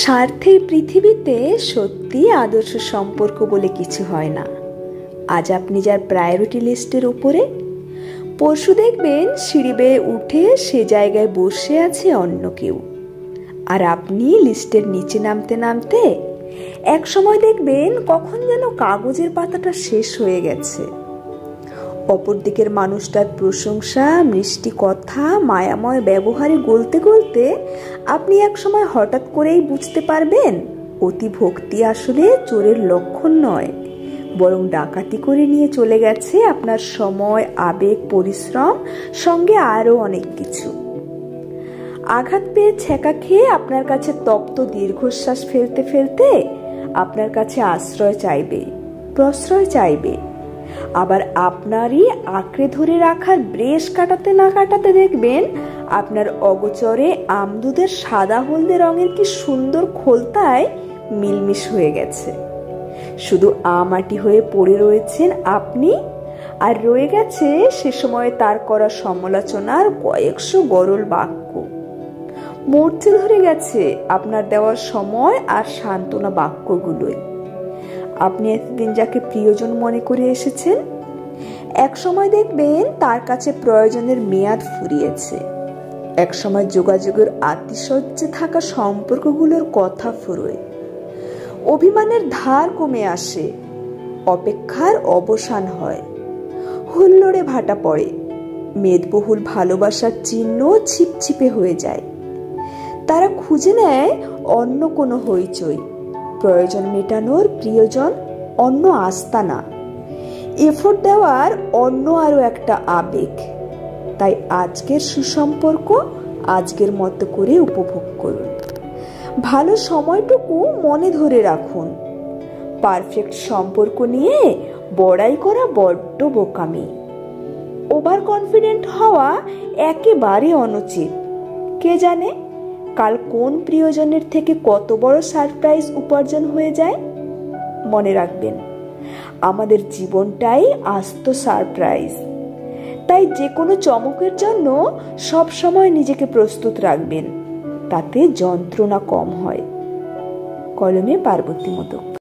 স্বার্থের পৃথিবীতে সত্যি আদর্শ সম্পর্ক বলে কিছু হয় না। আজ আপনি যার প্রায়োরিটি লিস্টের উপরে, পরশু দেখবেন সিঁড়ি বেয়ে উঠে সে জায়গায় বসে আছে অন্য কেউ, আর আপনি লিস্টের নিচে নামতে নামতে এক সময় দেখবেন কখন যেন কাগজের পাতাটা শেষ হয়ে গেছে। অপর দিকের মানুষটার প্রশংসা, মিষ্টি কথা, মায়াময় ব্যবহারে গলতে গলতে আপনি এক সময় হঠাৎ করেই বুঝতে পারবেন অতি ভক্তি আসলে চোরের লক্ষণ নয়, বরং ডাকাতি করে নিয়ে চলে গেছে আপনার সময়, আবেগ, পরিশ্রম, সঙ্গে আরো অনেক কিছু। আঘাত পেয়ে ছ্যাঁকা খেয়ে আপনার কাছে তপ্ত দীর্ঘশ্বাস ফেলতে ফেলতে আপনার কাছে আশ্রয় চাইবে, প্রশ্রয় চাইবে। আবার আপনারই আঁকড়ে ধরে রাখার ব্রেশ কাটাতে না কাটাতে দেখবেন আপনার অগোচরে আমদুদের সাদা হলদে রঙের কি সুন্দর খোলতায় মিলমিশ হয়ে গেছে। শুধু আমাটি হয়ে পড়ে রয়েছেন আপনি, আর রয়ে গেছে সে সময়ে তার করা সমালোচনার কয়েকশো গরল বাক্য। মরচে ধরে গেছে আপনার দেওয়ার সময় আর সান্ত্বনা বাক্যগুলোই। আপনি এতদিন যাকে প্রিয়জন মনে করে এসেছেন, এক সময় দেখবেন তার কাছে প্রয়োজনের মেয়াদ ফুরিয়েছে। এক সময় যোগাযোগের আতিশয্যে থাকা সম্পর্কগুলোর কথা ফুরোয়, অভিমানের ধার কমে আসে, অপেক্ষার অবসান হয়, হুল্লোড়ে ভাটা পড়ে, মেদবহুল ভালোবাসার চিহ্ন ছিপছিপে হয়ে যায়। তারা খুঁজে নেয় অন্য কোনো হইচই, প্রয়োজন মেটানোর প্রিয়জন অন্য আস্তানা, এফোর্ট দেওয়ার অন্য আরো একটা আবেগ। তাই আজকের সুসম্পর্ক আজকের মতো করে উপভোগ করুন, ভালো সময়টুকু মনে ধরে রাখুন। পারফেক্ট সম্পর্ক নিয়ে বড়াই করা বড্ড বোকামি। ওভার কনফিডেন্ট হওয়া একেবারে অনুচিত। কে জানে কাল কোন প্রিয়জনের থেকে কত বড় সারপ্রাইজ উপার্জন হয়ে যায়। মনে রাখবেন, আমাদের জীবনটাই আস্ত সারপ্রাইজ। তাই যে কোনো চমকের জন্য সব সময় নিজেকে প্রস্তুত রাখবেন, তাতে যন্ত্রণা কম হয়। কলমে পার্বতী মোদক।